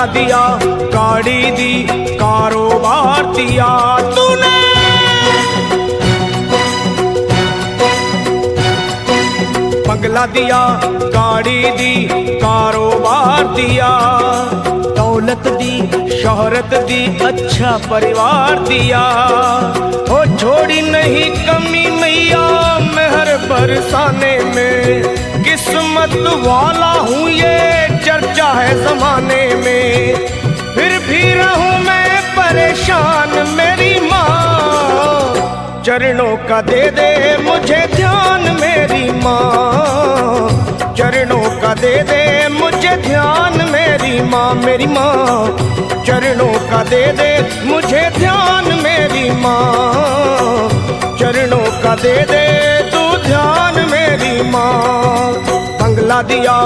बंगला दिया, गाड़ी दी, कारोबार दिया तूने। बंगला दिया, गाड़ी दी, कारोबार दिया, दौलत दी, शोहरत दी, अच्छा परिवार दिया। ओ छोड़ी नहीं कमी मैया मेहर बरसाने में, किस्मत वाला हूँ ये चर्चा है जमाने में। फिर भी रहूं मैं परेशान मेरी माँ, चरणों का दे दे मुझे ध्यान मेरी माँ, चरणों का दे दे मुझे ध्यान मेरी माँ। मेरी माँ चरणों का दे दे मुझे ध्यान मेरी माँ, चरणों का दे दे तू ध्यान मेरी माँ। बंगला दिया,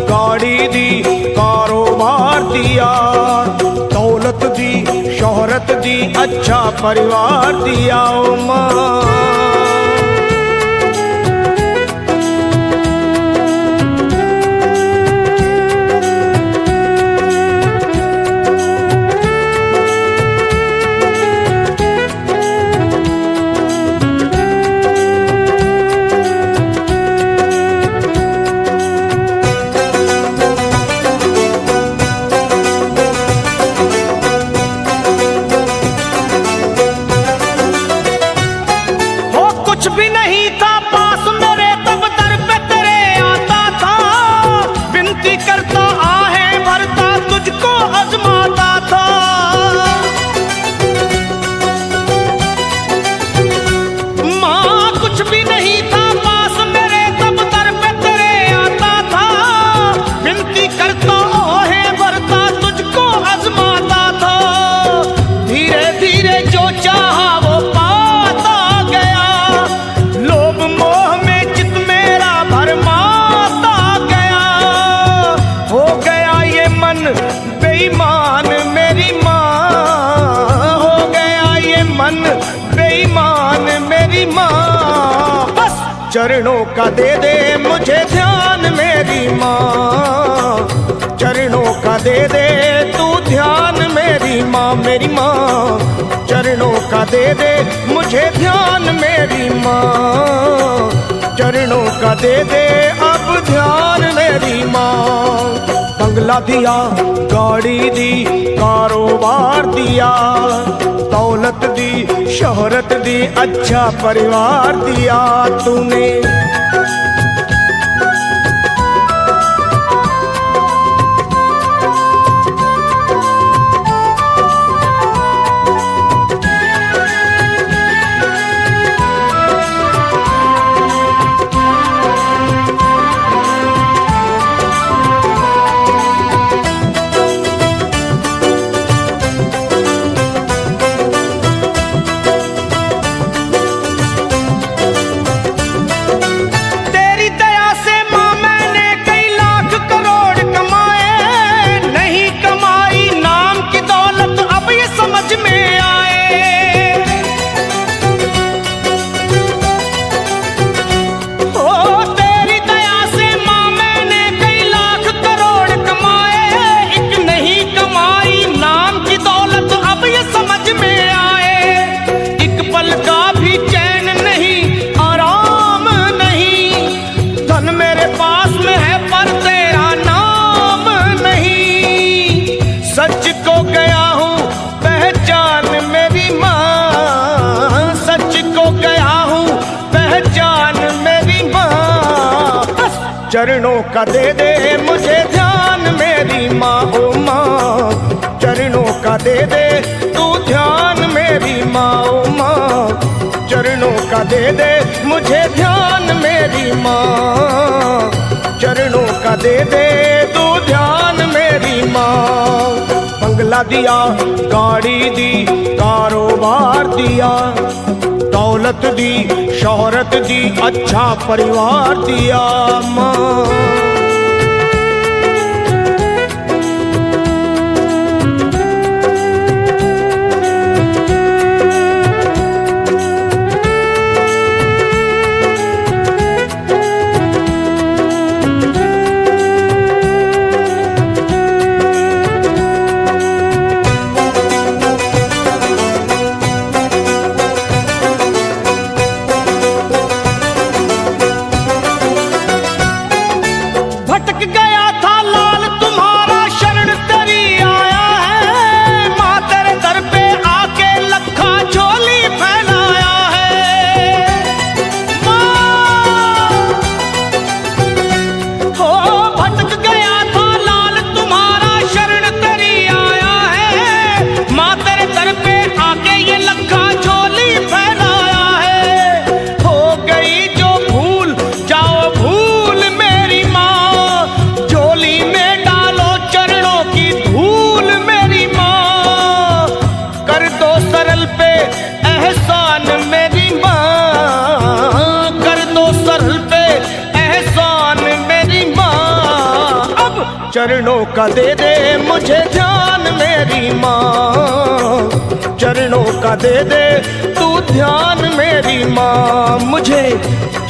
गाड़ी दी, कारोबार दिया, दौलत दी, शोहरत दी, अच्छा परिवार दिया ओ माँ। कुछ भी नहीं था पास मेरे तब दर पे तेरे आता था, विनती करता आहें भरता तुझको आजमाता था। माँ कुछ भी नहीं था पास मेरे तब दर पे तेरे आता था, विनती करता आहें भरता तुझको आजमाता था। धीरे धीरे जो चाहा वो पाता गया, लोभ मोह में चित मेरा भरमाता गया। हो गया ये मन बेईमान मेरी माँ, हो गया ये मन बेईमान मेरी माँ। बस चरणों का दे दे मुझे ध्यान मेरी माँ, चरणों का दे दे तू ध्यान मेरी माँ। मेरी माँ चरणों का दे दे मुझे ध्यान मेरी माँ, चरणों का दे दे अब ध्यान मेरी माँ। बंगला दिया, गाड़ी दी, कारोबार दिया, दौलत दी, शोहरत दी, अच्छा परिवार दिया तूने। सच को गया हूँ पहचान मेरी माँ, सच को गया हूँ पहचान मेरी माँ। बस चरणों का दे दे मुझे ध्यान मेरी माँ ओ माँ, चरणों का दे दे तू ध्यान मेरी माँ ओ माँ, चरणों का दे दे मुझे ध्यान मेरी माँ, चरणों का दे दे तू ध्यान मेरी माँ। बंगला दिया, गाड़ी दी, कारोबार दिया, दौलत दी, शोहरत दी, अच्छा परिवार दिया माँ। सरल पे एहसान मेरी माँ, कर दो सरल पे एहसान मेरी माँ। अब चरणों का दे दे मुझे ध्यान मेरी माँ, चरणों का दे दे तू ध्यान मेरी माँ। मुझे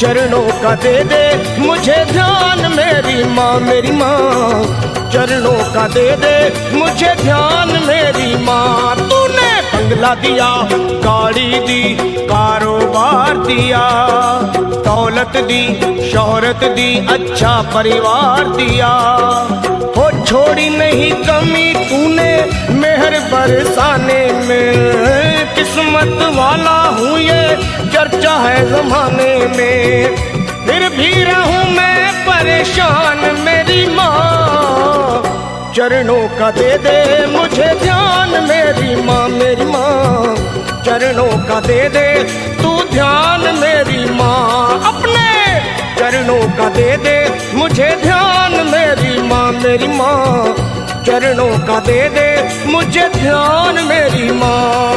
चरणों का दे दे मुझे ध्यान मेरी माँ, मेरी माँ। चरणों का दे दे मुझे ध्यान मेरी माँ। तूने बंगला दिया, गाड़ी दी, कारोबार दिया, दौलत दी, शोहरत दी, अच्छा परिवार दिया। हो छोड़ी नहीं कमी तूने मेहर बरसाने में, किस्मत वाला हूँ ये चर्चा है जमाने में। फिर भी रहूं मैं परेशान मेरी माँ, चरणों का दे दे मुझे ध्यान मेरी माँ, मेरी माँ। चरणों का दे दे तू ध्यान मेरी माँ, अपने चरणों का दे दे मुझे ध्यान मेरी माँ, मेरी माँ। चरणों का दे दे मुझे ध्यान मेरी माँ।